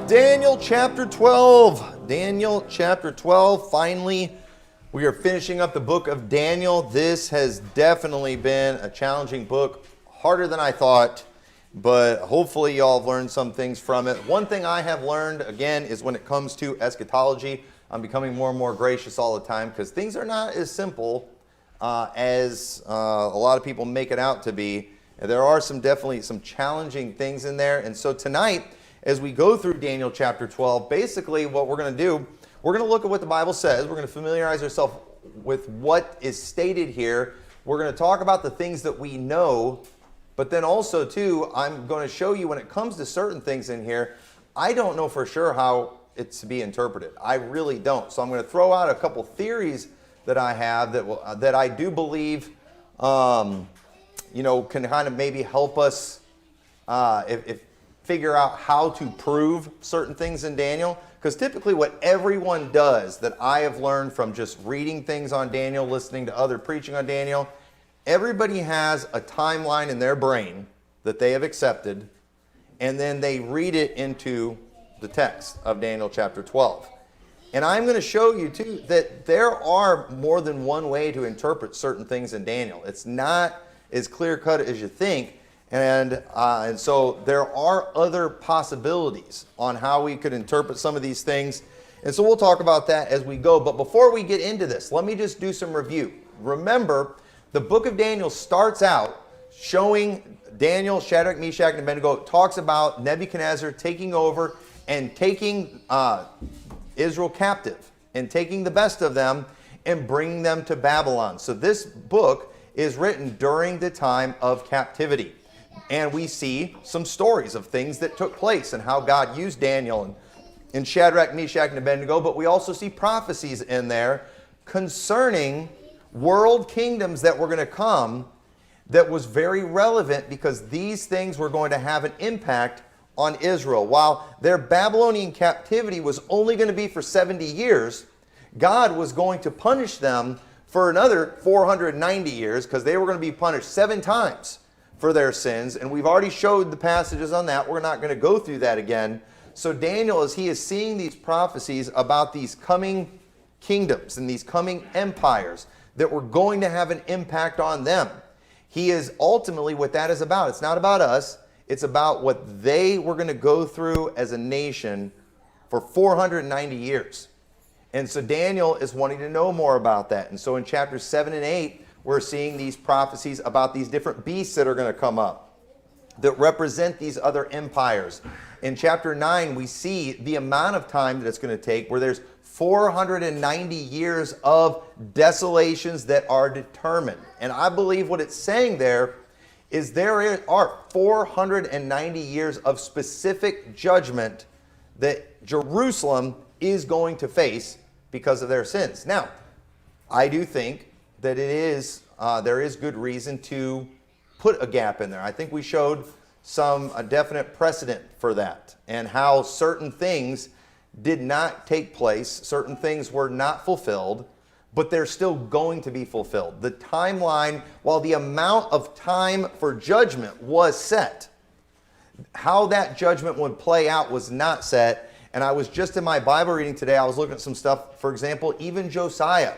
Daniel chapter 12. Daniel chapter 12. Finally, we are finishing up the book of Daniel. This has definitely been a challenging book, harder than I thought, but hopefully y'all have learned some things from it. One thing I have learned, again, is when it comes to eschatology, I'm becoming more and more gracious all the time because things are not as simple as a lot of people make it out to be. There are definitely some challenging things in there. And so tonight, as we go through Daniel chapter 12, basically what we're going to do, we're going to look at what the Bible says. We're going to familiarize ourselves with what is stated here. We're going to talk about the things that we know, but then also, too, I'm going to show you when it comes to certain things in here, I don't know for sure how it's to be interpreted. I really don't. So I'm going to throw out a couple theories that I have that I do believe can kind of maybe help us if figure out how to prove certain things in Daniel. Because typically what everyone does that I have learned from just reading things on Daniel, listening to other preaching on Daniel, everybody has a timeline in their brain that they have accepted, and then they read it into the text of Daniel chapter 12. And I'm going to show you too that there are more than one way to interpret certain things in Daniel. It's not as clear-cut as you think. And so there are other possibilities on how we could interpret some of these things. And so we'll talk about that as we go. But before we get into this, let me just do some review. Remember, the book of Daniel starts out showing Daniel, Shadrach, Meshach, and Abednego. It talks about Nebuchadnezzar taking over and taking Israel captive and taking the best of them and bringing them to Babylon. So this book is written during the time of captivity. And we see some stories of things that took place and how God used Daniel and Shadrach, Meshach, and Abednego. But we also see prophecies in there concerning world kingdoms that were going to come that was very relevant because these things were going to have an impact on Israel. While their Babylonian captivity was only going to be for 70 years, God was going to punish them for another 490 years because they were going to be punished 7 times for their sins, and we've already showed the passages on that. We're not going to go through that again. So Daniel, as he is seeing these prophecies about these coming kingdoms and these coming empires that were going to have an impact on them, he is ultimately what that is about. It's not about us. It's about what they were going to go through as a nation for 490 years. And so Daniel is wanting to know more about that. And so in chapters 7 and 8, we're seeing these prophecies about these different beasts that are going to come up that represent these other empires. In chapter 9, we see the amount of time that it's going to take, where there's 490 years of desolations that are determined. And I believe what it's saying there is there are 490 years of specific judgment that Jerusalem is going to face because of their sins. Now, I do think that there is good reason to put a gap in there. I think we showed a definite precedent for that and how certain things did not take place, certain things were not fulfilled, but they're still going to be fulfilled. The timeline, while the amount of time for judgment was set, how that judgment would play out was not set. And I was just in my Bible reading today, I was looking at some stuff, for example, even Josiah.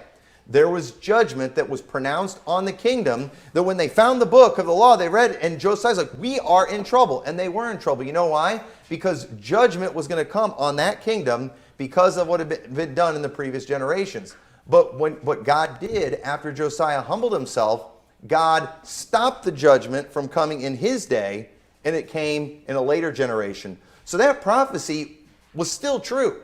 There was judgment that was pronounced on the kingdom that when they found the book of the law, they read, and Josiah's like, we are in trouble. And they were in trouble. You know why? Because judgment was going to come on that kingdom because of what had been done in the previous generations. But what God did after Josiah humbled himself, God stopped the judgment from coming in his day, and it came in a later generation. So that prophecy was still true.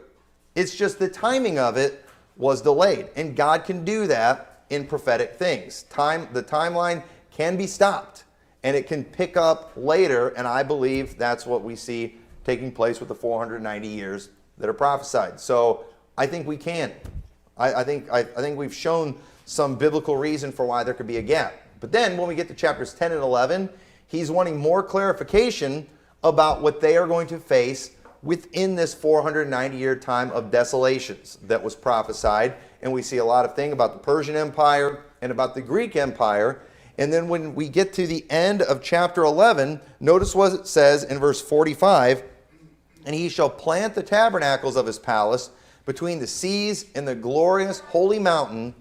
It's just the timing of it was delayed. And God can do that in prophetic things. The timeline can be stopped, and it can pick up later, and I believe that's what we see taking place with the 490 years that are prophesied. So I think we can. I think we've shown some biblical reason for why there could be a gap. But then when we get to chapters 10 and 11, he's wanting more clarification about what they are going to face within this 490-year time of desolations that was prophesied. And we see a lot of things about the Persian Empire and about the Greek Empire. And then when we get to the end of chapter 11, notice what it says in verse 45. And he shall plant the tabernacles of his palace between the seas and the glorious holy mountain,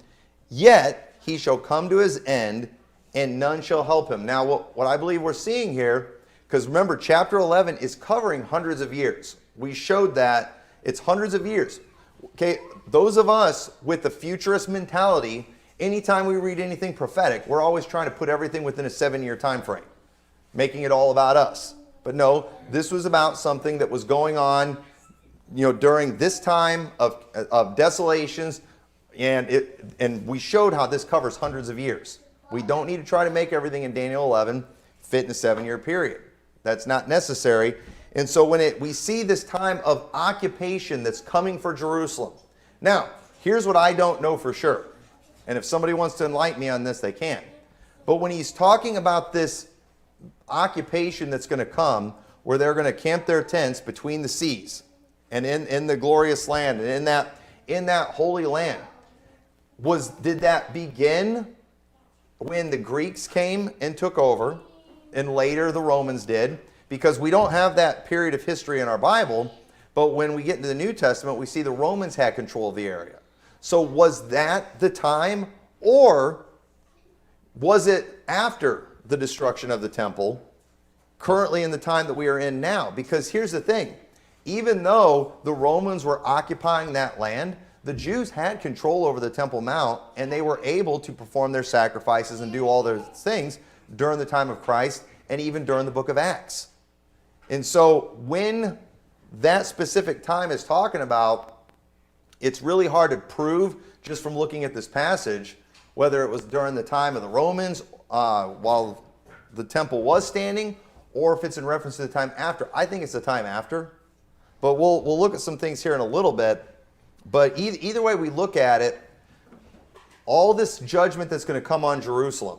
yet he shall come to his end, and none shall help him. Now, what I believe we're seeing here, because remember, chapter 11 is covering hundreds of years. We showed that it's hundreds of years. Okay, those of us with the futurist mentality, anytime we read anything prophetic, we're always trying to put everything within a 7-year time frame, making it all about us. But no, this was about something that was going on, during this time of desolations, and we showed how this covers hundreds of years. We don't need to try to make everything in Daniel 11 fit in a 7-year period. That's not necessary. And so when we see this time of occupation that's coming for Jerusalem. Now, here's what I don't know for sure. And if somebody wants to enlighten me on this, they can. But when he's talking about this occupation that's going to come, where they're going to camp their tents between the seas and in the glorious land and in that holy land, did that begin when the Greeks came and took over, and later the Romans did? Because we don't have that period of history in our Bible, but when we get into the New Testament, we see the Romans had control of the area. So was that the time, or was it after the destruction of the temple, currently in the time that we are in now? Because here's the thing, even though the Romans were occupying that land, the Jews had control over the Temple Mount, and they were able to perform their sacrifices and do all their things during the time of Christ and even during the book of Acts. And so when that specific time is talking about, it's really hard to prove just from looking at this passage whether it was during the time of the Romans while the temple was standing, or if it's in reference to the time after. I think it's the time after, but we'll look at some things here in a little bit. But either way we look at it, all this judgment that's going to come on Jerusalem,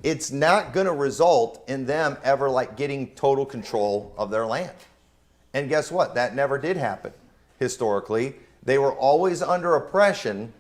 it's not going to result in them ever getting total control of their land. And guess what? That never did happen historically. They were always under oppression,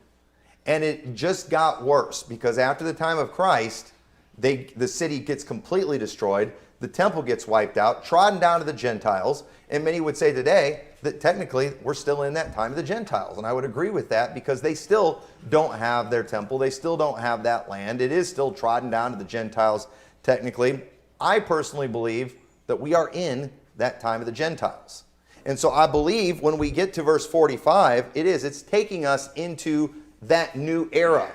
and it just got worse because after the time of Christ, the city gets completely destroyed, the temple gets wiped out, trodden down to the Gentiles, and many would say today that technically we're still in that time of the Gentiles. And I would agree with that because they still don't have their temple. They still don't have that land. It is still trodden down to the Gentiles technically. I personally believe that we are in that time of the Gentiles. And so I believe when we get to verse 45, it's taking us into that new era.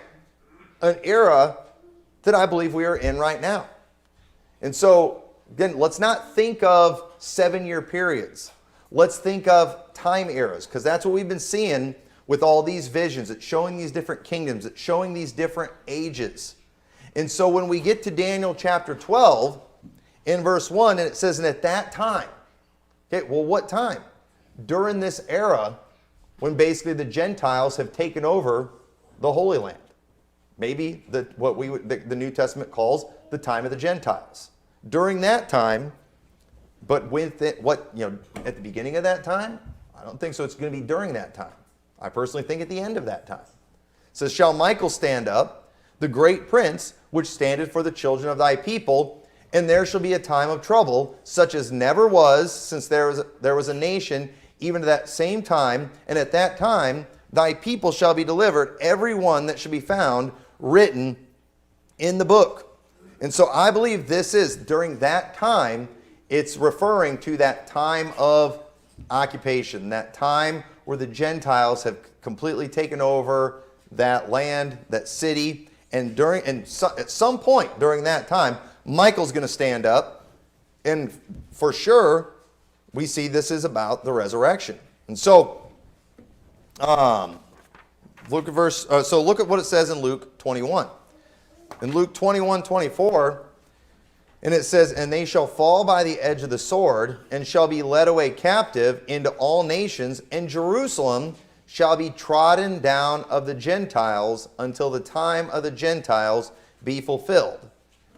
An era that I believe we are in right now. And so, again, let's not think of 7-year periods. Let's think of time eras, because that's what we've been seeing with all these visions. It's showing these different kingdoms. It's showing these different ages. And so when we get to Daniel chapter 12, in verse 1, and it says, and at that time, okay, well, what time? During this era, when basically the Gentiles have taken over the Holy Land. Maybe what the New Testament calls the time of the Gentiles. During that time, but with it, at the beginning of that time? I don't think so. It's going to be during that time. I personally think at the end of that time. It says, shall Michael stand up, the great prince, which standeth for the children of thy people, and there shall be a time of trouble, such as never was, since there was a nation, even to that same time, and at that time thy people shall be delivered, every one that shall be found written in the book. And so I believe this is during that time. It's referring to that time of occupation, that time where the Gentiles have completely taken over that land, that city, and at some point during that time, Michael's going to stand up, and for sure, we see this is about the resurrection. And so, look at what it says in Luke 21. In Luke 21:24. And it says, and they shall fall by the edge of the sword, and shall be led away captive into all nations, and Jerusalem shall be trodden down of the Gentiles until the time of the Gentiles be fulfilled.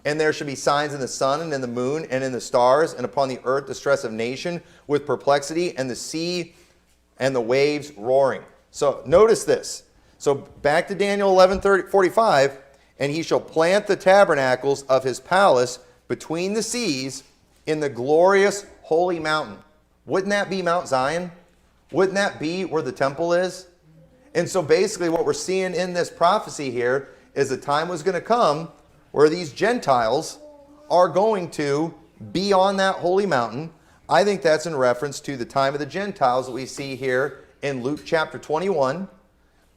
And there shall be signs in the sun and in the moon and in the stars, and upon the earth distress of nation with perplexity, and the sea and the waves roaring. So notice this. So back to Daniel 11:45, and he shall plant the tabernacles of his palace between the seas in the glorious holy mountain. Wouldn't that be Mount Zion? Wouldn't that be where the temple is? And so basically what we're seeing in this prophecy here is a time was going to come where these Gentiles are going to be on that holy mountain. I think that's in reference to the time of the Gentiles that we see here in Luke chapter 21.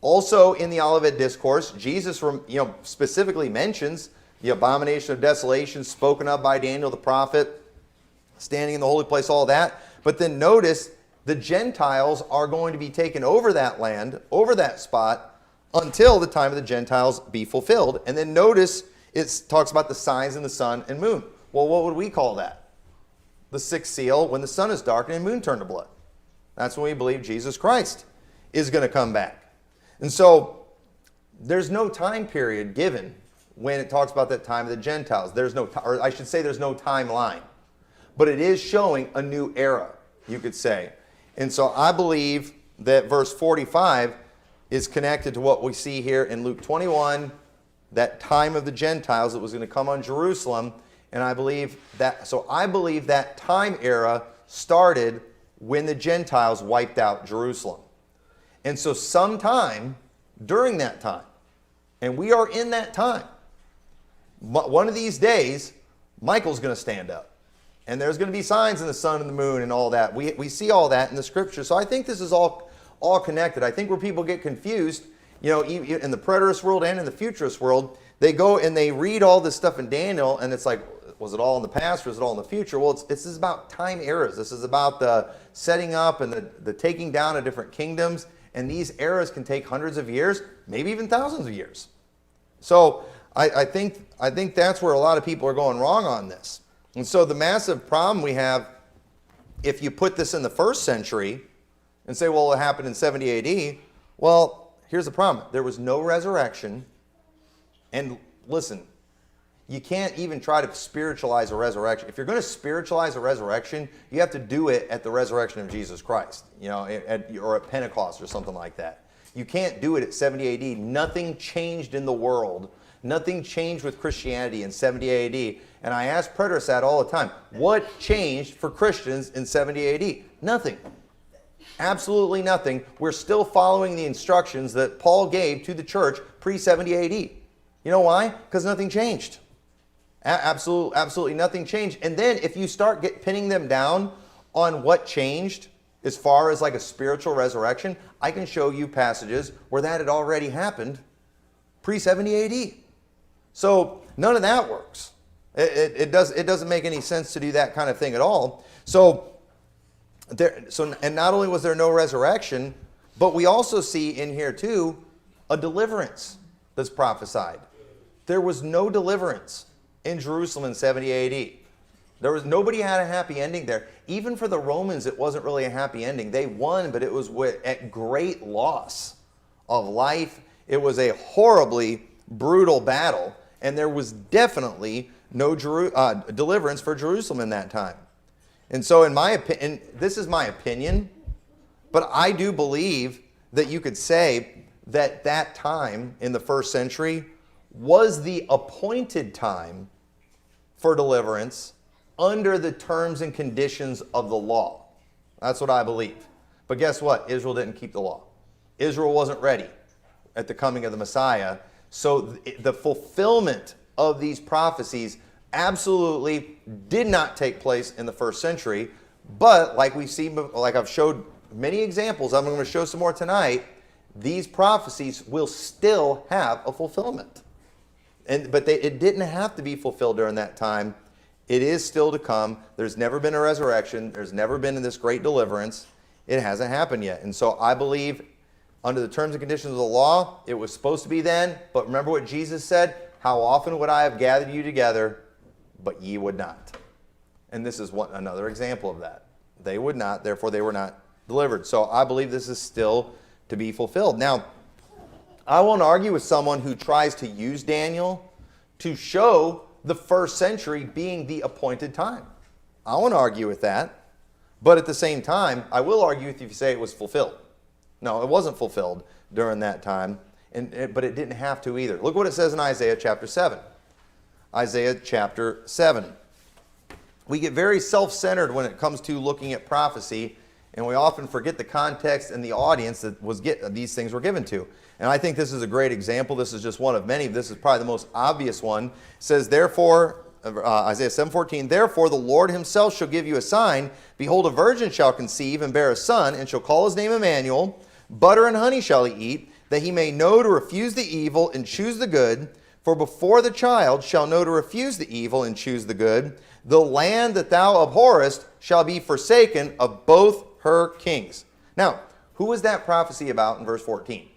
Also in the Olivet Discourse, Jesus specifically mentions the abomination of desolation spoken of by Daniel the prophet, standing in the holy place, all that. But then notice the Gentiles are going to be taken over that land, over that spot, until the time of the Gentiles be fulfilled. And then notice it talks about the signs in the sun and moon. Well, what would we call that? The sixth seal, when the sun is darkened and moon turned to blood. That's when we believe Jesus Christ is going to come back. And so there's no time period given when it talks about that time of the Gentiles. There's no, or I should say there's no timeline. But it is showing a new era, you could say. And so I believe that verse 45 is connected to what we see here in Luke 21, that time of the Gentiles that was going to come on Jerusalem. And I believe that time era started when the Gentiles wiped out Jerusalem. And so sometime during that time, and we are in that time, one of these days, Michael's going to stand up. And there's going to be signs in the sun and the moon and all that. We see all that in the scripture. So I think this is all connected. I think where people get confused, in the preterist world and in the futurist world, they go and they read all this stuff in Daniel, and it's like, was it all in the past or is it all in the future? Well, this is about time eras. This is about the setting up and the taking down of different kingdoms. And these eras can take hundreds of years, maybe even thousands of years. So I think that's where a lot of people are going wrong on this. And so the massive problem we have, if you put this in the first century and say, well, it happened in 70 AD, well, here's the problem. There was no resurrection. And listen, you can't even try to spiritualize a resurrection. If you're going to spiritualize a resurrection, you have to do it at the resurrection of Jesus Christ, or at Pentecost or something like that. You can't do it at 70 AD. Nothing changed in the world. Nothing changed with Christianity in 70 AD. And I ask preterists that all the time. What changed for Christians in 70 AD? Nothing. Absolutely nothing. We're still following the instructions that Paul gave to the church pre-70 AD. You know why? Because nothing changed. Absolutely nothing changed. And then if you start pinning them down on what changed as far as like a spiritual resurrection, I can show you passages where that had already happened pre-70 AD. So none of that works. It doesn't make any sense to do that kind of thing at all. And not only was there no resurrection, but we also see in here too a deliverance that's prophesied. There was no deliverance in Jerusalem in 70 AD. Nobody had a happy ending there. Even for the Romans, it wasn't really a happy ending. They won, but it was at great loss of life. It was a horribly brutal battle, and there was definitely no deliverance for Jerusalem in that time. And so in my opinion, this is my opinion, but I do believe that you could say that that time in the first century was the appointed time for deliverance under the terms and conditions of the law. That's what I believe. But guess what? Israel didn't keep the law. Israel wasn't ready at the coming of the Messiah. So the fulfillment of these prophecies absolutely did not take place in the first century. But like I've showed many examples, I'm going to show some more tonight, these prophecies will still have a fulfillment. But it didn't have to be fulfilled during that time. It is still to come. There's never been a resurrection. There's never been this great deliverance. It hasn't happened yet. And so I believe under the terms and conditions of the law, it was supposed to be then. But remember what Jesus said? How often would I have gathered you together, but ye would not. And this is another example of that. They would not, therefore they were not delivered. So I believe this is still to be fulfilled. Now, I won't argue with someone who tries to use Daniel to show the first century being the appointed time. I won't argue with that. But at the same time, I will argue with you if you say it was fulfilled. No, it wasn't fulfilled during that time, but it didn't have to either. Look what it says in Isaiah chapter 7. Isaiah chapter 7. we get very self-centered when it comes to looking at prophecy, and we often forget the context and the audience that these things were given to. And I think this is a great example. This is just one of many. This is probably the most obvious one. It says, therefore, Isaiah 7:14, therefore the Lord himself shall give you a sign. Behold, a virgin shall conceive and bear a son, and shall call his name Emmanuel. Butter and honey shall he eat, that he may know to refuse the evil and choose the good. For before the child shall know to refuse the evil and choose the good, the land that thou abhorrest shall be forsaken of both her kings. Now, who was that prophecy about in verse 14?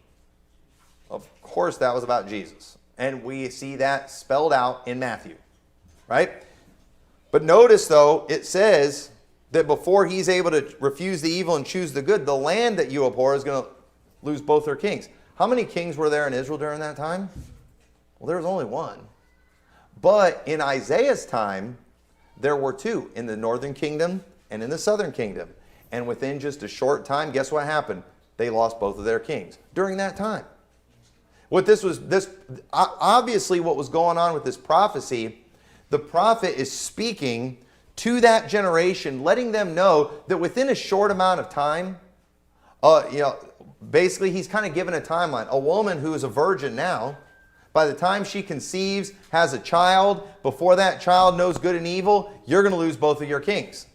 Of course, that was about Jesus. And we see that spelled out in Matthew, right? But notice, though, it says that before he's able to refuse the evil and choose the good, the land that you abhor is going to lose both their kings. How many kings were there in Israel during that time? Well, there was only one. But in Isaiah's time, there were two, in the northern kingdom and in the southern kingdom. And within just a short time, guess what happened? They lost both of their kings during that time. Obviously what was going on with this prophecy, the prophet is speaking to that generation, letting them know that within a short amount of time, basically he's kind of given a timeline. A woman who is a virgin now, by the time she conceives, has a child, before that child knows good and evil, you're going to lose both of your kings.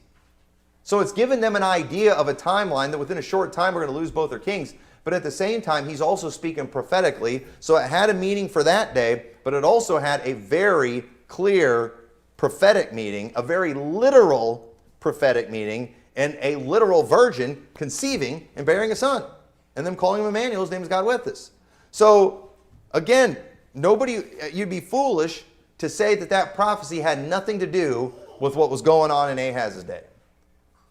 So it's given them an idea of a timeline that within a short time we're going to lose both their kings. But at the same time, he's also speaking prophetically. So it had a meaning for that day, but it also had a very clear prophetic meaning, a very literal prophetic meaning, and a literal virgin conceiving and bearing a son. And them calling him Emmanuel, his name is God with us. So again, you'd be foolish to say that prophecy had nothing to do with what was going on in Ahaz's day.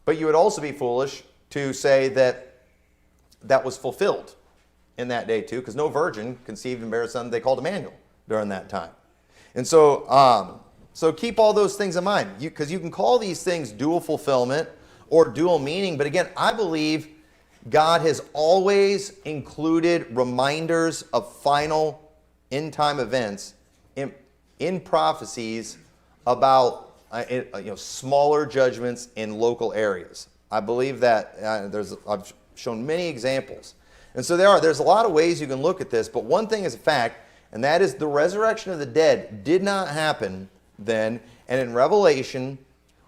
But you would also be foolish to say that was fulfilled in that day too, because no virgin conceived and bare a son they called Emmanuel during that time. And so, so keep all those things in mind, because you can call these things dual fulfillment or dual meaning. But again, I believe God has always included reminders of final end-time events in prophecies about smaller judgments in local areas. I believe that I've shown many examples. And so there's a lot of ways you can look at this, but one thing is a fact, and that is the resurrection of the dead did not happen then. And in Revelation,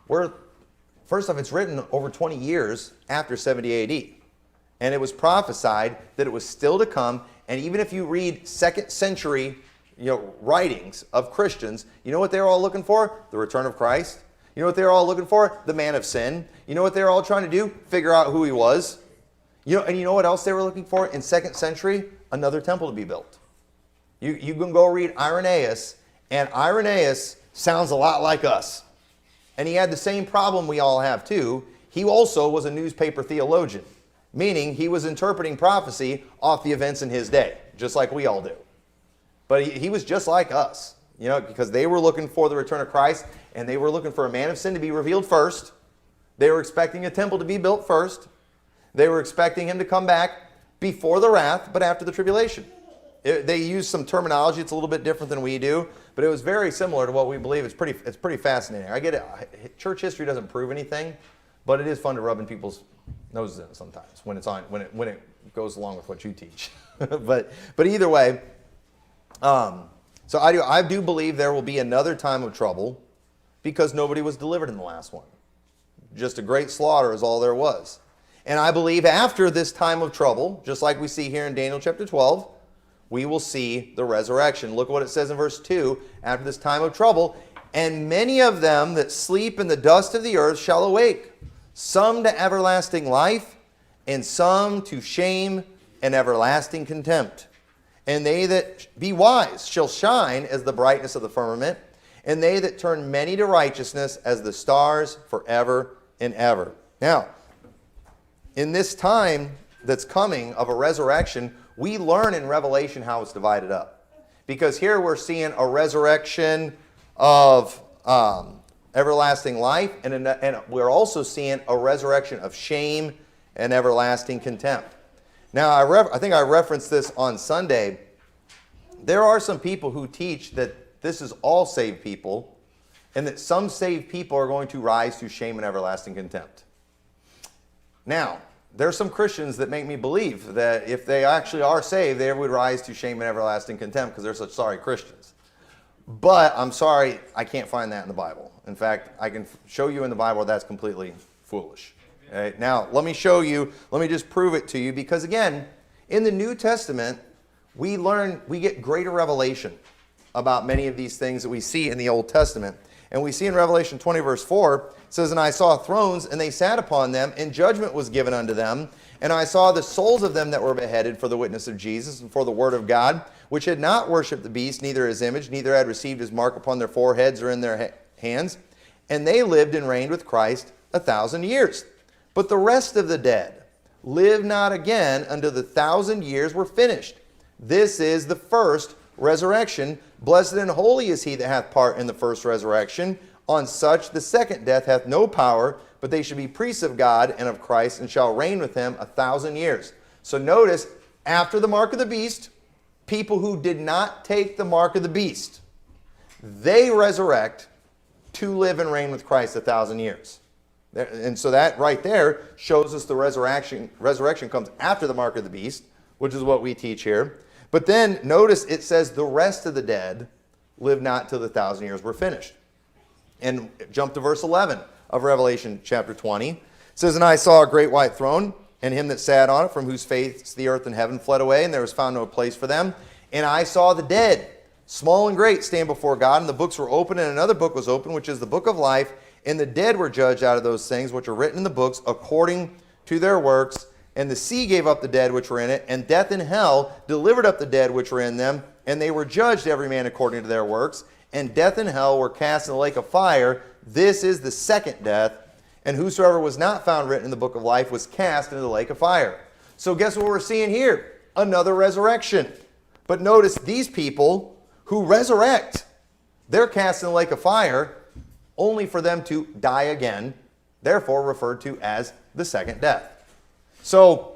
first off, it's written over 20 years after 70 AD. And it was prophesied that it was still to come. And even if you read 2nd century writings of Christians, you know what they're all looking for? The return of Christ. You know what they're all looking for? The man of sin. You know what they're all trying to do? Figure out who he was. And you know what else they were looking for in 2nd century? Another temple to be built. You can go read Irenaeus, and Irenaeus sounds a lot like us. And he had the same problem we all have too. He also was a newspaper theologian, meaning he was interpreting prophecy off the events in his day, just like we all do. But he was just like us, because they were looking for the return of Christ, and they were looking for a man of sin to be revealed first. They were expecting a temple to be built first. They were expecting him to come back before the wrath, but after the tribulation. They use some terminology that's a little bit different than we do, but it was very similar to what we believe. It's pretty fascinating. I get it. Church history doesn't prove anything, but it is fun to rub in people's noses in it sometimes when it goes along with what you teach. but either way, so I do believe there will be another time of trouble because nobody was delivered in the last one. Just a great slaughter is all there was. And I believe after this time of trouble, just like we see here in Daniel chapter 12, we will see the resurrection. Look what it says in verse 2. After this time of trouble, and many of them that sleep in the dust of the earth shall awake, some to everlasting life, and some to shame and everlasting contempt. And they that be wise shall shine as the brightness of the firmament, and they that turn many to righteousness as the stars forever and ever. Now, in this time that's coming of a resurrection, we learn in Revelation how it's divided up. Because here we're seeing a resurrection of everlasting life, and we're also seeing a resurrection of shame and everlasting contempt. Now, I think I referenced this on Sunday. There are some people who teach that this is all saved people, and that some saved people are going to rise to shame and everlasting contempt. Now, there are some Christians that make me believe that if they actually are saved, they would rise to shame and everlasting contempt because they're such sorry Christians. But I'm sorry, I can't find that in the Bible. In fact, I can show you in the Bible that's completely foolish. Okay? Now, let me show you, let me just prove it to you, because again, in the New Testament, we get greater revelation about many of these things that we see in the Old Testament. And we see in Revelation 20 verse 4, it says, "And I saw thrones, and they sat upon them, and judgment was given unto them. And I saw the souls of them that were beheaded for the witness of Jesus and for the word of God, which had not worshipped the beast, neither his image, neither had received his mark upon their foreheads or in their hands. And they lived and reigned with Christ 1,000 years. But the rest of the dead lived not again until the 1,000 years were finished. This is the first resurrection. Blessed and holy is he that hath part in the first resurrection. On such the second death hath no power, but they shall be priests of God and of Christ, and shall reign with him 1,000 years." So notice, after the mark of the beast, people who did not take the mark of the beast, they resurrect to live and reign with Christ 1,000 years. And so that right there shows us the resurrection comes after the mark of the beast, which is what we teach here. But then notice it says the rest of the dead live not till the 1,000 years were finished. And jump to verse 11 of Revelation chapter 20. It says, "And I saw a great white throne, and him that sat on it, from whose face the earth and heaven fled away, and there was found no place for them. And I saw the dead, small and great, stand before God, and the books were opened, and another book was opened, which is the book of life. And the dead were judged out of those things which are written in the books according to their works. And the sea gave up the dead which were in it, and death and hell delivered up the dead which were in them. And they were judged every man according to their works. And death and hell were cast in the lake of fire. This is the second death. And whosoever was not found written in the book of life was cast into the lake of fire." So guess what we're seeing here? Another resurrection. But notice these people who resurrect, they're cast in the lake of fire only for them to die again, therefore referred to as the second death. So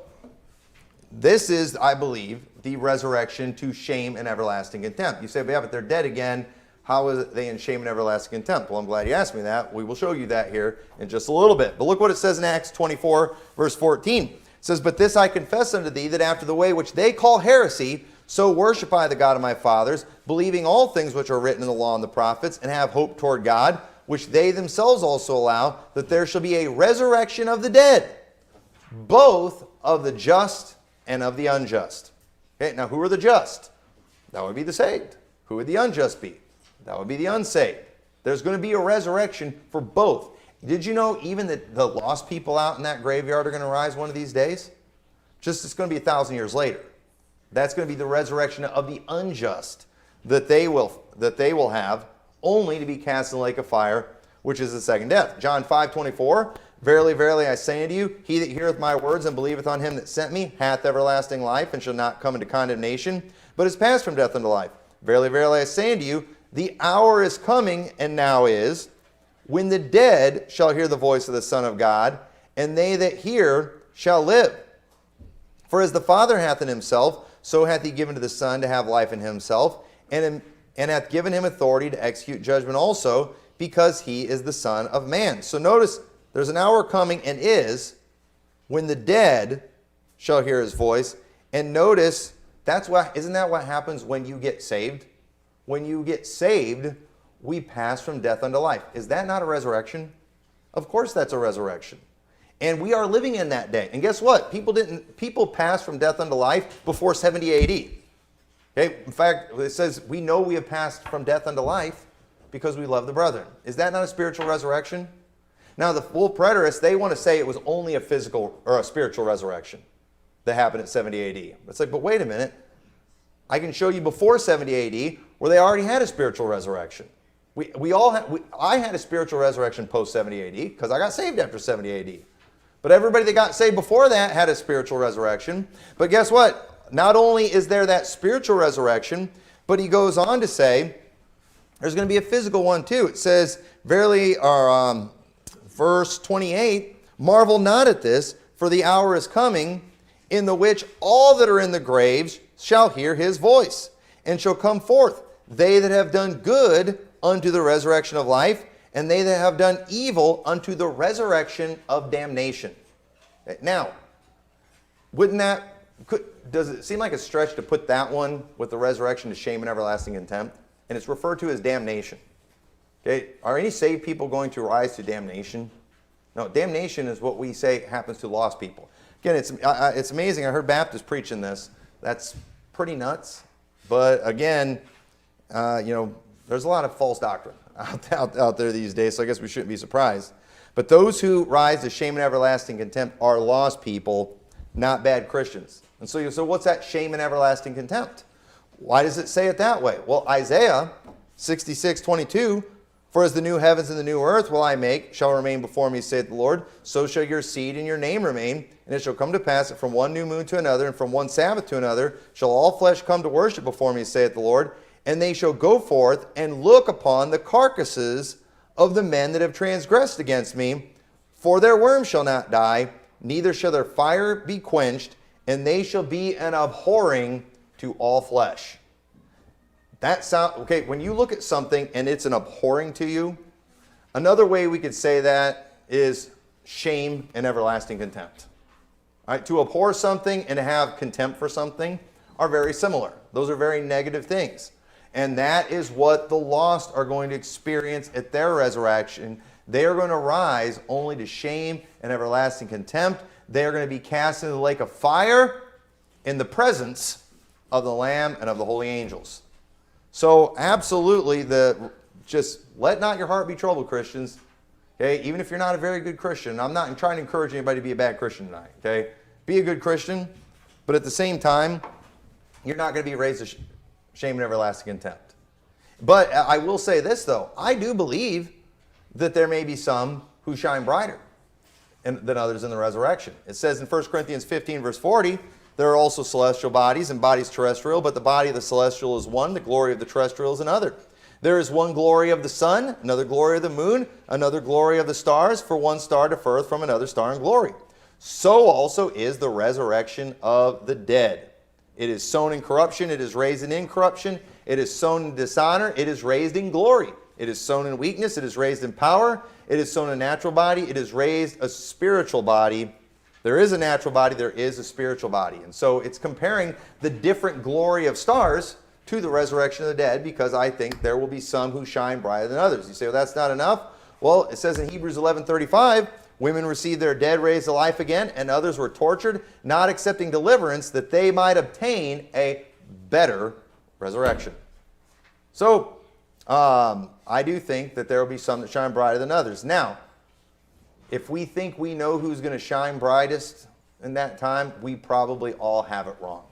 this is, I believe, the resurrection to shame and everlasting contempt. You say, "But yeah, but they're dead again. How is they in shame and everlasting contempt?" Well, I'm glad you asked me that. We will show you that here in just a little bit. But look what it says in Acts 24, verse 14. It says, "But this I confess unto thee, that after the way which they call heresy, so worship I the God of my fathers, believing all things which are written in the law and the prophets, and have hope toward God, which they themselves also allow, that there shall be a resurrection of the dead, both of the just and of the unjust." Okay, now who are the just? That would be the saved. Who would the unjust be? That would be the unsaved. There's going to be a resurrection for both. Did you know even that the lost people out in that graveyard are going to rise one of these days? Just it's going to be 1,000 years later. That's going to be the resurrection of the unjust that they will have, only to be cast in the lake of fire, which is the second death. John 5:24, "Verily, verily, I say unto you, he that heareth my words and believeth on him that sent me hath everlasting life, and shall not come into condemnation, but is passed from death unto life. Verily, verily, I say unto you, the hour is coming, and now is, when the dead shall hear the voice of the Son of God, and they that hear shall live. For as the Father hath in himself, so hath he given to the Son to have life in himself, and hath given him authority to execute judgment also, because he is the Son of Man." So notice, there's an hour coming and is, when the dead shall hear his voice. And notice, isn't that what happens when you get saved? When you get saved, we pass from death unto life. Is that not a resurrection? Of course that's a resurrection. And we are living in that day. And guess what? People passed from death unto life before 70 AD. Okay? In fact, it says we know we have passed from death unto life because we love the brethren. Is that not a spiritual resurrection? Now, the full preterists, they want to say it was only a physical or a spiritual resurrection that happened at 70 AD. It's like, but wait a minute. I can show you before 70 AD where they already had a spiritual resurrection. I had a spiritual resurrection post 70 AD because I got saved after 70 AD. But everybody that got saved before that had a spiritual resurrection. But guess what? Not only is there that spiritual resurrection, but he goes on to say there's going to be a physical one too. It says, verily, verse 28, "Marvel not at this, for the hour is coming, in the which all that are in the graves shall hear his voice, and shall come forth, they that have done good unto the resurrection of life, and they that have done evil unto the resurrection of damnation. Now, does it seem like a stretch to put that one with the resurrection to shame and everlasting contempt? And it's referred to as damnation. Okay, are any saved people going to rise to damnation? No, damnation is what we say happens to lost people. Again, it's amazing. I heard Baptists preaching this. That's pretty nuts. But again, there's a lot of false doctrine out there these days, so I guess we shouldn't be surprised. But those who rise to shame and everlasting contempt are lost people, not bad Christians. And so what's that shame and everlasting contempt? Why does it say it that way? Well, Isaiah 66:22, for as the new heavens and the new earth will I make, shall remain before me, saith the Lord, so shall your seed and your name remain. And it shall come to pass that from one new moon to another, and from one Sabbath to another, shall all flesh come to worship before me, saith the Lord. And they shall go forth and look upon the carcasses of the men that have transgressed against me. For their worm shall not die, neither shall their fire be quenched, and they shall be an abhorring to all flesh. Okay, when you look at something and it's an abhorring to you, another way we could say that is shame and everlasting contempt. All right, to abhor something and to have contempt for something are very similar. Those are very negative things. And that is what the lost are going to experience at their resurrection. They are going to rise only to shame and everlasting contempt. They are going to be cast into the lake of fire in the presence of the Lamb and of the holy angels. So absolutely, just let not your heart be troubled, Christians. Okay, even if you're not a very good Christian. I'm not trying to encourage anybody to be a bad Christian tonight. Okay, be a good Christian, but at the same time, you're not going to be raised to shame and everlasting contempt. But I will say this, though. I do believe that there may be some who shine brighter than others in the resurrection. It says in 1 Corinthians 15, verse 40, there are also celestial bodies and bodies terrestrial, but the body of the celestial is one, the glory of the terrestrial is another. There is one glory of the sun, another glory of the moon, another glory of the stars, for one star differeth from another star in glory. So also is the resurrection of the dead. It is sown in corruption, it is raised in incorruption. It is sown in dishonor, it is raised in glory. It is sown in weakness, it is raised in power. It is sown a natural body, it is raised a spiritual body. There is a natural body, there is a spiritual body. And so it's comparing the different glory of stars to the resurrection of the dead, because I think there will be some who shine brighter than others. You say, well, that's not enough. Well, it says in Hebrews 11:35, women received their dead raised to life again, and others were tortured, not accepting deliverance, that they might obtain a better resurrection. So, I do think that there will be some that shine brighter than others. Now, if we think we know who's going to shine brightest in that time, we probably all have it wrong.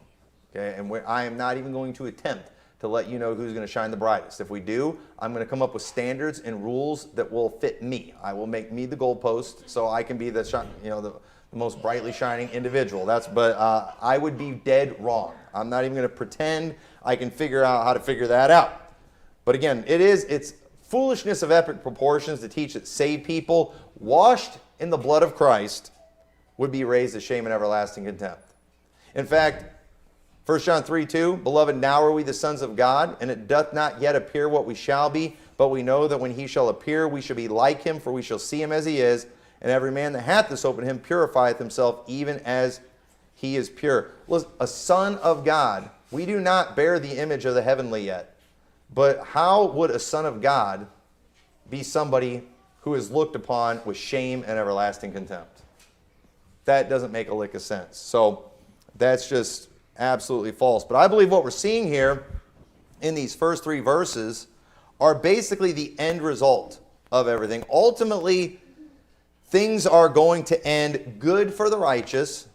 Okay, and I am not even going to attempt to let you know who's going to shine the brightest. If we do, I'm going to come up with standards and rules that will fit me. I will make me the goalpost so I can be the most brightly shining individual. But I would be dead wrong. I'm not even going to pretend I can figure out how to figure that out. But again, it's foolishness of epic proportions to teach that saved people washed in the blood of Christ would be raised to shame and everlasting contempt. In fact, 1 John 3:2, beloved, now are we the sons of God, and it doth not yet appear what we shall be, but we know that when he shall appear, we shall be like him, for we shall see him as he is. And every man that hath this hope in him purifieth himself, even as he is pure. Listen, a son of God, we do not bear the image of the heavenly yet. But how would a son of God be somebody who is looked upon with shame and everlasting contempt? That doesn't make a lick of sense. So that's just absolutely false. But I believe what we're seeing here in these first three verses are basically the end result of everything. Ultimately, things are going to end good for the righteous.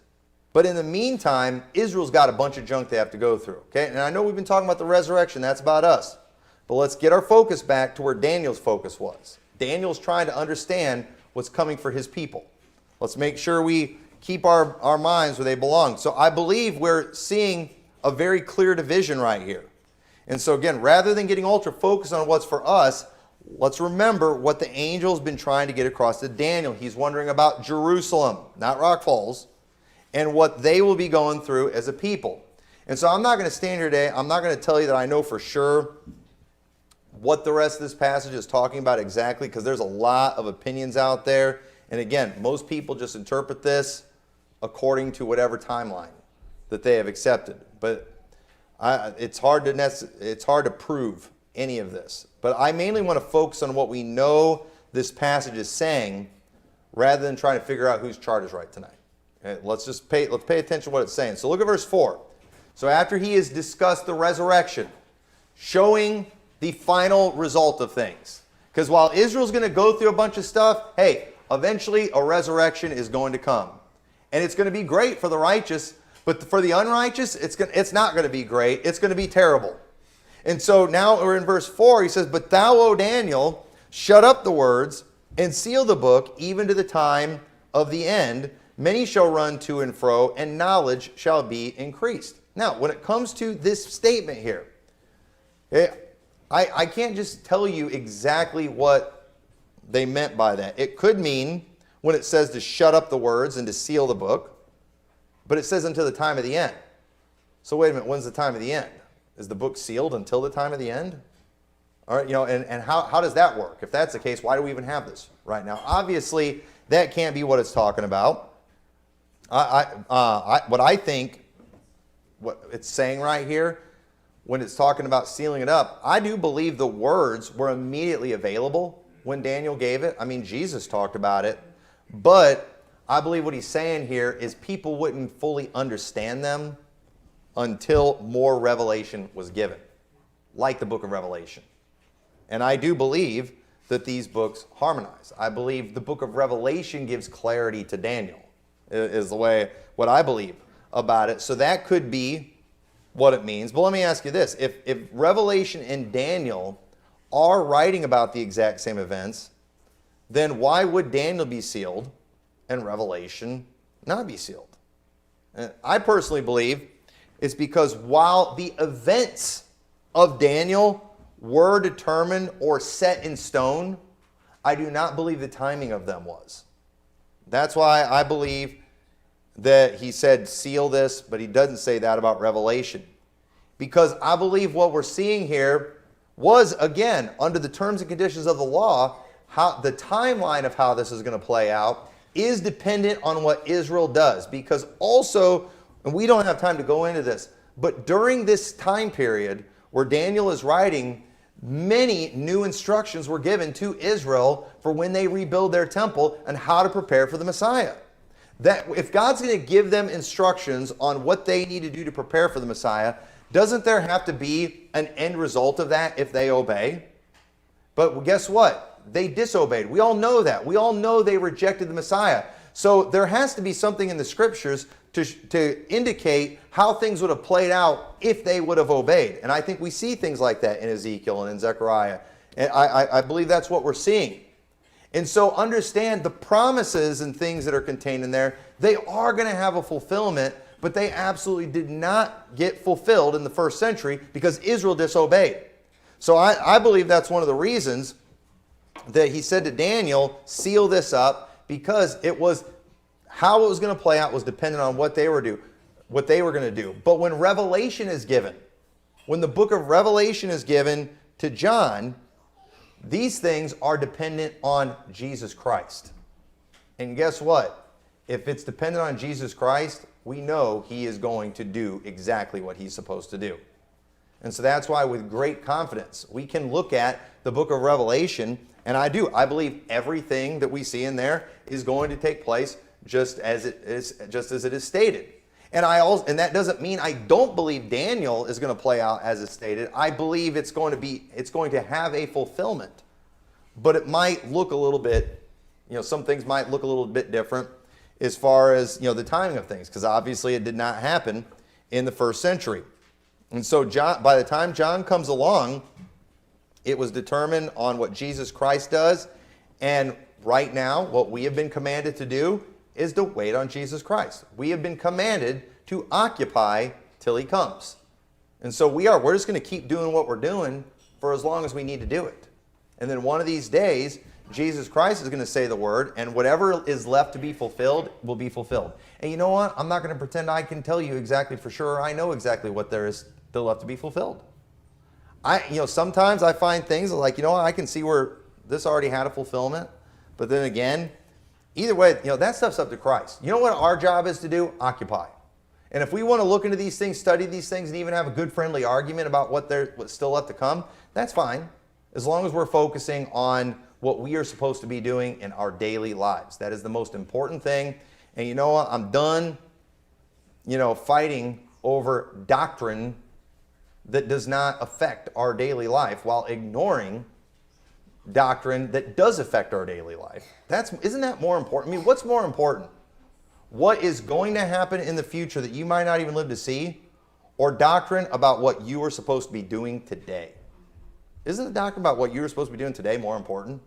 But in the meantime, Israel's got a bunch of junk they have to go through. Okay? And I know we've been talking about the resurrection. That's about us. But let's get our focus back to where Daniel's focus was. Daniel's trying to understand what's coming for his people. Let's make sure we keep our minds where they belong. So I believe we're seeing a very clear division right here. And so again, rather than getting ultra focused on what's for us, let's remember what the angel's been trying to get across to Daniel. He's wondering about Jerusalem, not Rock Falls, and what they will be going through as a people. And so I'm not going to stand here today. I'm not going to tell you that I know for sure what the rest of this passage is talking about exactly, because there's a lot of opinions out there. And again, most people just interpret this according to whatever timeline that they have accepted. But it's hard to prove any of this. But I mainly want to focus on what we know this passage is saying, rather than trying to figure out whose chart is right tonight. Okay, let's pay attention to what it's saying. So look at verse 4. So after he has discussed the resurrection, showing the final result of things. Because while Israel's going to go through a bunch of stuff, hey, eventually a resurrection is going to come. And it's going to be great for the righteous, but for the unrighteous, it's not going to be great. It's going to be terrible. And so now we're in verse 4. He says, "But thou, O Daniel, shut up the words and seal the book, even to the time of the end. Many shall run to and fro, and knowledge shall be increased." Now, when it comes to this statement here, I can't just tell you exactly what they meant by that. It could mean when it says to shut up the words and to seal the book, but it says until the time of the end. So wait a minute, when's the time of the end? Is the book sealed until the time of the end? All right, and how does that work? If that's the case, why do we even have this right now? Obviously, that can't be what it's talking about. What I think, what it's saying right here, when it's talking about sealing it up, I do believe the words were immediately available when Daniel gave it. I mean, Jesus talked about it. But I believe what he's saying here is people wouldn't fully understand them until more revelation was given, like the book of Revelation. And I do believe that these books harmonize. I believe the book of Revelation gives clarity to Daniel, is the way, what I believe about it. So that could be what it means. But let me ask you this. If Revelation and Daniel are writing about the exact same events, then why would Daniel be sealed and Revelation not be sealed? And I personally believe it's because while the events of Daniel were determined or set in stone, I do not believe the timing of them was. That's why I believe that he said seal this, but he doesn't say that about Revelation. Because I believe what we're seeing here was, again, under the terms and conditions of the law, how the timeline of how this is going to play out is dependent on what Israel does. Because also, and we don't have time to go into this, but during this time period where Daniel is writing, many new instructions were given to Israel for when they rebuild their temple and how to prepare for the Messiah. That if God's going to give them instructions on what they need to do to prepare for the Messiah, doesn't there have to be an end result of that if they obey? But guess what? They disobeyed. We all know that. We all know they rejected the Messiah. So there has to be something in the scriptures to indicate how things would have played out if they would have obeyed. And I think we see things like that in Ezekiel and in Zechariah. And I believe that's what we're seeing. And so understand the promises and things that are contained in there, they are going to have a fulfillment, but they absolutely did not get fulfilled in the first century because Israel disobeyed. So I believe that's one of the reasons that he said to Daniel, seal this up, because it was how it was going to play out was dependent on what they were going to do. But when Revelation is given, when the book of Revelation is given to John, these things are dependent on Jesus Christ. And guess what? If it's dependent on Jesus Christ, we know he is going to do exactly what he's supposed to do. And so that's why with great confidence, we can look at the book of Revelation, and I believe everything that we see in there is going to take place just as it is stated. And that doesn't mean I don't believe Daniel is going to play out as it's stated. I believe it's going to have a fulfillment. But it might look a little bit, some things might look a little bit different as far as, the timing of things, because obviously it did not happen in the first century. And so by the time John comes along, it was determined on what Jesus Christ does. And right now, what we have been commanded to do is to wait on Jesus Christ. We have been commanded to occupy till he comes. And so we're just going to keep doing what we're doing for as long as we need to do it. And then one of these days, Jesus Christ is going to say the word, and whatever is left to be fulfilled will be fulfilled. And you know what? I'm not going to pretend I can tell you exactly for sure. I know exactly what there is still left to be fulfilled. Sometimes I find things like, I can see where this already had a fulfillment. But then again, either way, that stuff's up to Christ. You know what our job is to do? Occupy. And if we want to look into these things, study these things, and even have a good friendly argument about what's still left to come, that's fine. As long as we're focusing on what we are supposed to be doing in our daily lives. That is the most important thing. And you know what? I'm done, fighting over doctrine that does not affect our daily life while ignoring doctrine that does affect our daily life. Isn't that more important? I mean, what's more important? What is going to happen in the future that you might not even live to see, or doctrine about what you are supposed to be doing today? Isn't the doctrine about what you're supposed to be doing today more important?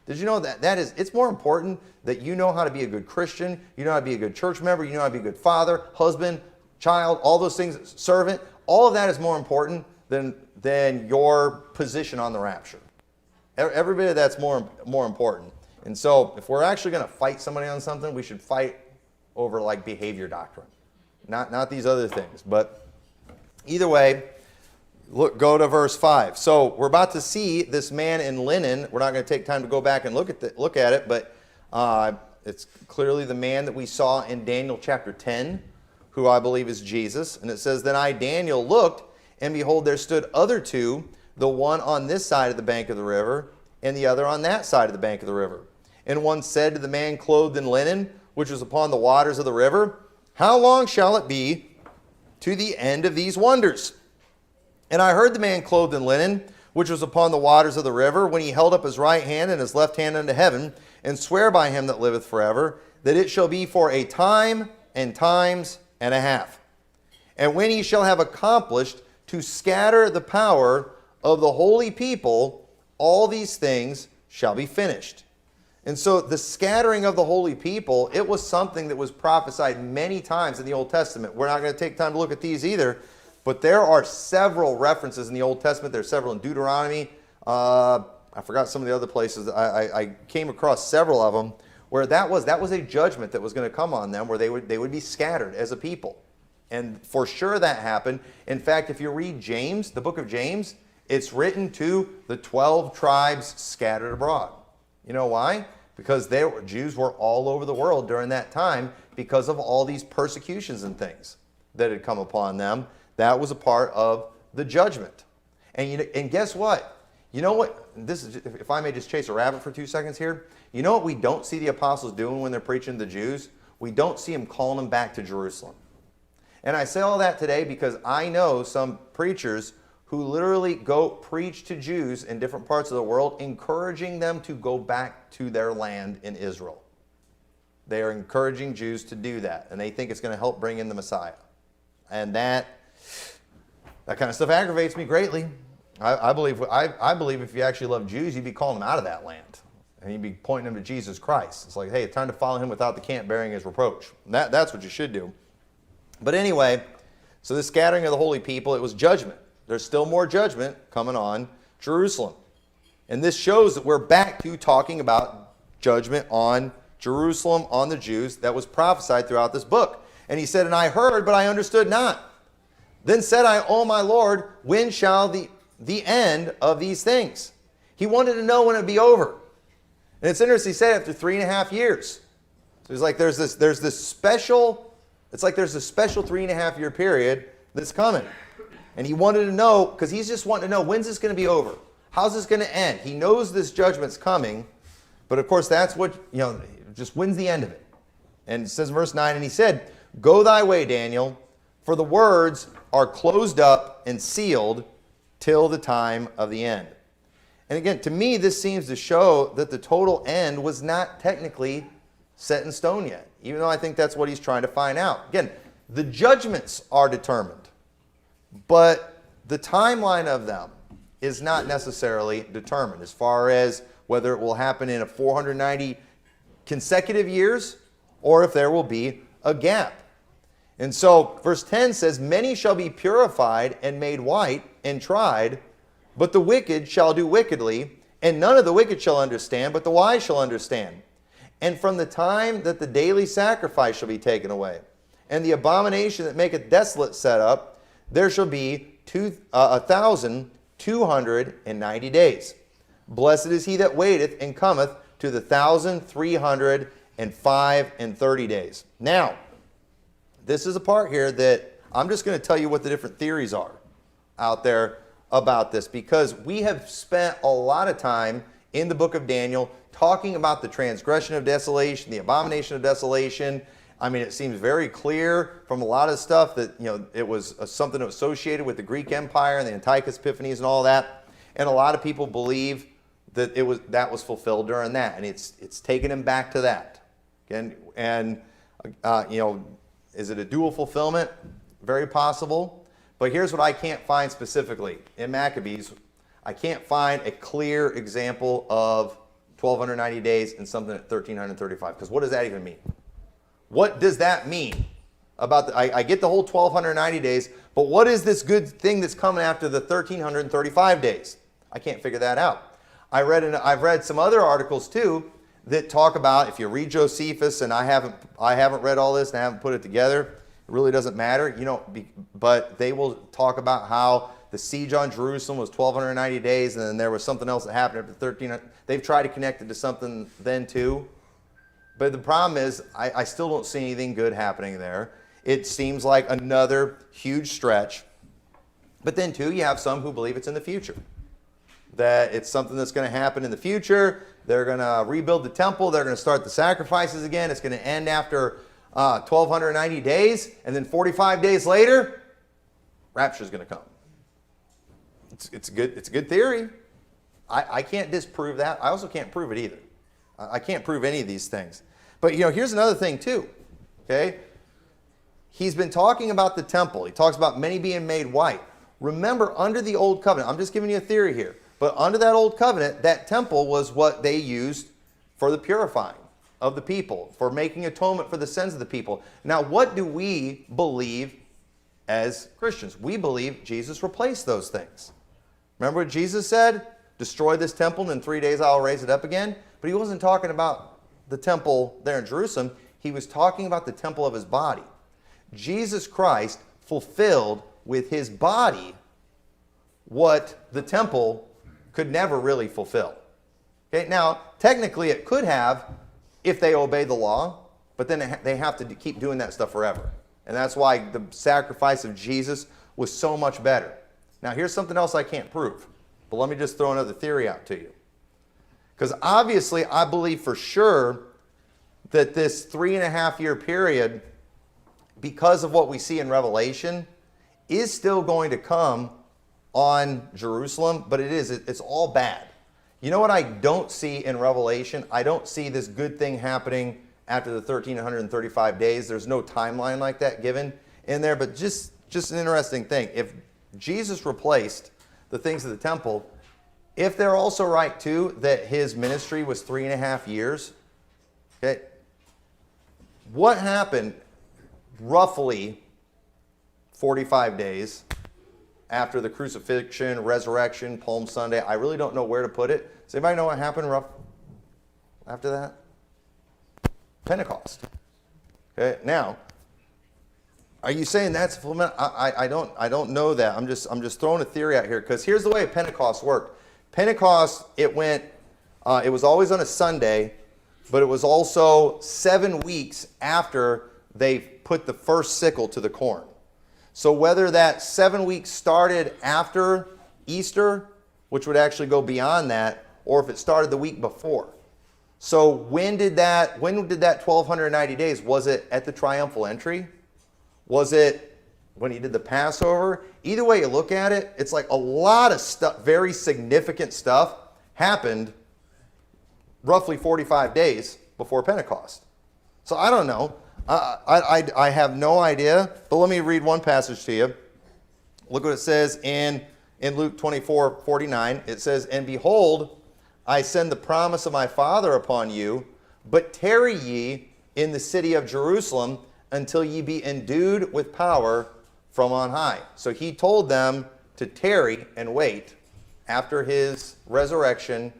Did you know it's more important that you know how to be a good Christian, you know how to be a good church member, you know how to be a good father, husband, child, all those things, servant. All of that is more important than your position on the rapture. Every bit of that's more important. And so if we're actually going to fight somebody on something, we should fight over like behavior doctrine, not these other things. But either way, go to verse 5. So we're about to see this man in linen. We're not going to take time to go back and look at it, but it's clearly the man that we saw in Daniel chapter 10, who I believe is Jesus. And it says, "Then I, Daniel, looked, and behold, there stood other two, the one on this side of the bank of the river, and the other on that side of the bank of the river. And one said to the man clothed in linen, which was upon the waters of the river, How long shall it be to the end of these wonders? And I heard the man clothed in linen, which was upon the waters of the river, when he held up his right hand and his left hand unto heaven, and swear by him that liveth forever, that it shall be for a time and times and a half. And when he shall have accomplished to scatter the power of the holy people, all these things shall be finished." And so the scattering of the holy people, it was something that was prophesied many times in the Old Testament. We're not going to take time to look at these either, but there are several references in the Old Testament. There's several in Deuteronomy. I forgot some of the other places. I came across several of them where that was a judgment that was going to come on them, where they would be scattered as a people. And for sure that happened. In fact, if you read James, the book of James, it's written to the 12 tribes scattered abroad. You know why? Because Jews were all over the world during that time because of all these persecutions and things that had come upon them. That was a part of the judgment. And guess what? You know what? This is, if I may just chase a rabbit for 2 seconds here. You know what we don't see the apostles doing when they're preaching to the Jews? We don't see them calling them back to Jerusalem. And I say all that today because I know some preachers who literally go preach to Jews in different parts of the world, encouraging them to go back to their land in Israel. They are encouraging Jews to do that, and they think it's going to help bring in the Messiah. And that kind of stuff aggravates me greatly. I believe if you actually love Jews, you'd be calling them out of that land, and you'd be pointing them to Jesus Christ. It's like, hey, it's time to follow him without the camp bearing his reproach. That's what you should do. But anyway, so the scattering of the holy people, it was judgment. There's still more judgment coming on Jerusalem. And this shows that we're back to talking about judgment on Jerusalem, on the Jews, that was prophesied throughout this book. And he said, "And I heard, but I understood not. Then said I, O my Lord, when shall the end of these things?" He wanted to know when it would be over. And it's interesting, he said after 3.5 years. So he's like, there's this special 3.5 year period that's coming. And he wanted to know, because he's just wanting to know, when's this going to be over? How's this going to end? He knows this judgment's coming, but of course that's what, just when's the end of it? And it says in verse 9, "And he said, Go thy way, Daniel, for the words are closed up and sealed till the time of the end." And again, to me, this seems to show that the total end was not technically set in stone yet, even though I think that's what he's trying to find out. Again, the judgments are determined, but the timeline of them is not necessarily determined as far as whether it will happen in a 490 consecutive years or if there will be a gap. And so verse 10 says, "Many shall be purified and made white and tried, but the wicked shall do wickedly, and none of the wicked shall understand, but the wise shall understand. And from the time that the daily sacrifice shall be taken away, and the abomination that maketh desolate set up, there shall be 1,000 290 days. Blessed is he that waiteth and cometh to the 1,305 and 30 days. Now, this is a part here that I'm just going to tell you what the different theories are out there about this, because we have spent a lot of time in the book of Daniel talking about the transgression of desolation, the abomination of desolation. I mean, it seems very clear from a lot of stuff that, it was something associated with the Greek Empire and the Antiochus Epiphanes and all that. And a lot of people believe that that was fulfilled during that, and it's taken him back to that. And is it a dual fulfillment? Very possible. But here's what I can't find specifically in Maccabees. I can't find a clear example of 1,290 days and something at 1,335. Because what does that even mean? What does that mean? I get the whole 1,290 days, but what is this good thing that's coming after the 1,335 days? I can't figure that out. I've read some other articles too that talk about, if you read Josephus, and I haven't read all this and I haven't put it together, it really doesn't matter, but they will talk about how the siege on Jerusalem was 1,290 days, and then there was something else that happened after 1,300. They've tried to connect it to something then too. But the problem is, I still don't see anything good happening there. It seems like another huge stretch. But then too, you have some who believe it's in the future. That it's something that's going to happen in the future. They're going to rebuild the temple. They're going to start the sacrifices again. It's going to end after 1,290 days. And then 45 days later, rapture is going to come. It's a good theory. I can't disprove that. I also can't prove it either. I can't prove any of these things. But here's another thing too. Okay? He's been talking about the temple. He talks about many being made white. Remember, under the old covenant, I'm just giving you a theory here, but under that old covenant, that temple was what they used for the purifying of the people, for making atonement for the sins of the people. Now, what do we believe as Christians? We believe Jesus replaced those things. Remember what Jesus said? Destroy this temple, and in 3 days I'll raise it up again. But he wasn't talking about the temple there in Jerusalem. He was talking about the temple of his body. Jesus Christ fulfilled with his body what the temple could never really fulfill. Okay, now, technically it could have if they obey the law, but then they have to keep doing that stuff forever. And that's why the sacrifice of Jesus was so much better. Now, here's something else I can't prove, but let me just throw another theory out to you. Because obviously, I believe for sure that this 3.5 year period, because of what we see in Revelation, is still going to come on Jerusalem, but it's all bad. You know what I don't see in Revelation? I don't see this good thing happening after the 1,335 days. There's no timeline like that given in there, but just an interesting thing. If Jesus replaced the things of the temple, if they're also right too that his ministry was 3.5 years, okay, what happened roughly 45 days after the crucifixion, resurrection, Palm Sunday? I really don't know where to put it. Does anybody know what happened after that? Pentecost. Okay, now, are you saying that's fulfillment? I don't know that. I'm just throwing a theory out here, because here's the way Pentecost worked. Pentecost, it was always on a Sunday, but it was also 7 weeks after they put the first sickle to the corn. So whether that 7 weeks started after Easter, which would actually go beyond that, or if it started the week before. So when did that 1,290 days? Was it at the triumphal entry? Was it when he did the Passover? Either way you look at it, it's like a lot of stuff, very significant stuff, happened roughly 45 days before Pentecost. So I don't know. I have no idea, but let me read one passage to you. Look what it says in Luke 24:49. It says, "And behold, I send the promise of my Father upon you, but tarry ye in the city of Jerusalem until ye be endued with power from on high." So he told them to tarry and wait after his resurrection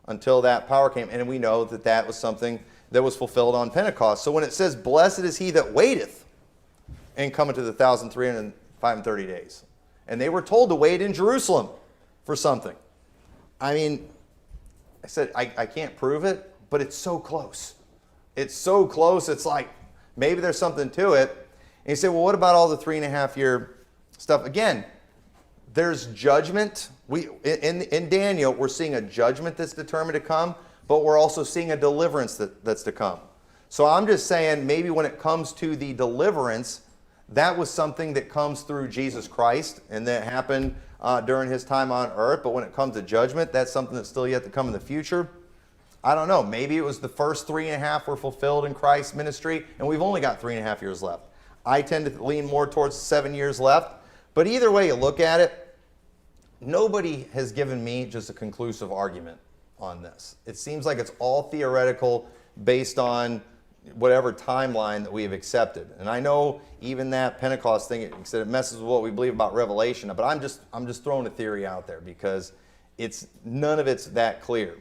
until that power came. And we know that that was something that was fulfilled on Pentecost. So when it says, "Blessed is he that waiteth and cometh to the 1,330 days," and they were told to wait in Jerusalem for something. I mean, I said, I can't prove it, but it's so close. It's so close, it's like, maybe there's something to it. And you say, well, what about all the 3.5-year stuff? Again, there's judgment. In Daniel, we're seeing a judgment that's determined to come, but we're also seeing a deliverance that's to come. So I'm just saying, maybe when it comes to the deliverance, that was something that comes through Jesus Christ, and that happened during his time on earth. But when it comes to judgment, that's something that's still yet to come in the future. I don't know. Maybe it was the first 3.5 were fulfilled in Christ's ministry, and we've only got 3.5 years left. I tend to lean more towards 7 years left. But either way you look at it, nobody has given me just a conclusive argument on this. It seems like it's all theoretical based on whatever timeline that we have accepted. And I know even that Pentecost thing, it said it messes with what we believe about Revelation, but I'm just throwing a theory out there because none of it's that clear.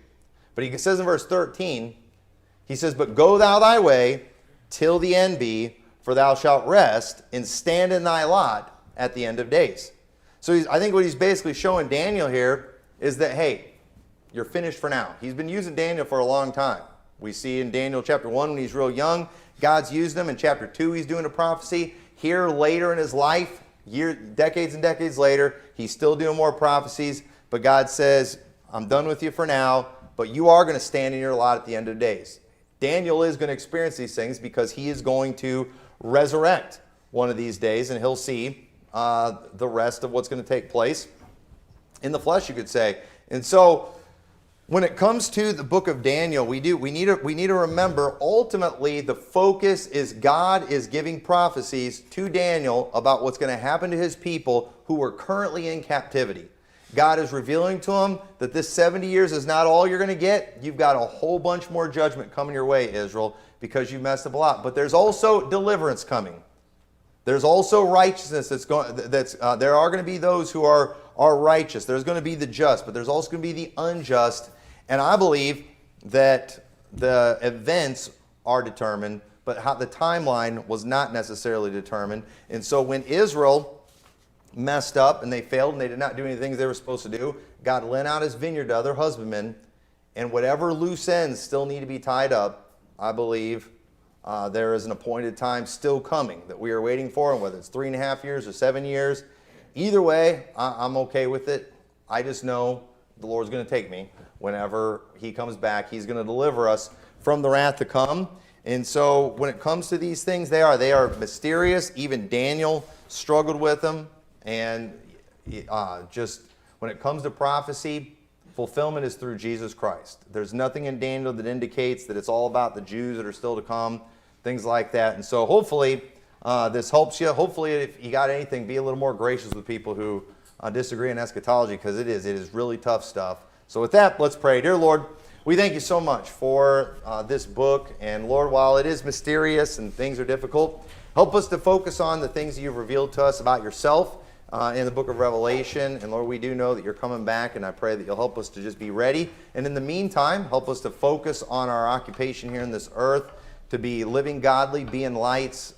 But he says in verse 13, he says, "But go thou thy way till the end be, for thou shalt rest and stand in thy lot at the end of days." So I think what he's basically showing Daniel here is that, hey, you're finished for now. He's been using Daniel for a long time. We see in Daniel chapter 1 when he's real young, God's used him. In chapter 2, he's doing a prophecy. Here later in his life, decades and decades later, he's still doing more prophecies. But God says, I'm done with you for now, but you are going to stand in your lot at the end of days. Daniel is going to experience these things because he is going to resurrect one of these days, and he'll see the rest of what's going to take place in the flesh, you could say. And so when it comes to the book of Daniel, we need to remember, ultimately the focus is God is giving prophecies to Daniel about what's going to happen to his people who are currently in captivity. God is revealing to him that this 70 years is not all you're going to get. You've got a whole bunch more judgment coming your way, Israel, because you messed up a lot. But there's also deliverance coming. There's also righteousness there are going to be those who are righteous. There's going to be the just, but there's also going to be the unjust. And I believe that the events are determined, but how the timeline was not necessarily determined. And so when Israel messed up and they failed and they did not do anything they were supposed to do, God lent out his vineyard to other husbandmen, and whatever loose ends still need to be tied up, I believe there is an appointed time still coming that we are waiting for, and whether it's 3.5 years or 7 years, either way, I'm okay with it. I just know the Lord's going to take me. Whenever he comes back, he's going to deliver us from the wrath to come. And so when it comes to these things, they are mysterious. Even Daniel struggled with them. And just when it comes to prophecy, fulfillment is through Jesus Christ. There's nothing in Daniel that indicates that it's all about the Jews that are still to come, things like that. And so hopefully this helps you. Hopefully if you got anything, be a little more gracious with people who disagree in eschatology, because it is really tough stuff. So with that, let's pray. Dear Lord, we thank you so much for this book. And Lord, while it is mysterious and things are difficult, help us to focus on the things that you've revealed to us about yourself in the book of Revelation. And Lord, we do know that you're coming back, and I pray that you'll help us to just be ready. And in the meantime, help us to focus on our occupation here in this earth, to be living godly, being lights,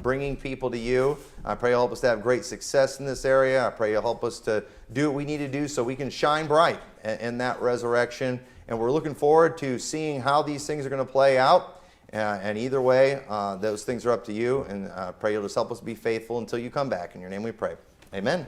bringing people to you. I pray you'll help us to have great success in this area. I pray you'll help us to do what we need to do so we can shine bright in that resurrection. And we're looking forward to seeing how these things are going to play out. And either way, those things are up to you. And I pray you'll just help us be faithful until you come back. In your name we pray. Amen.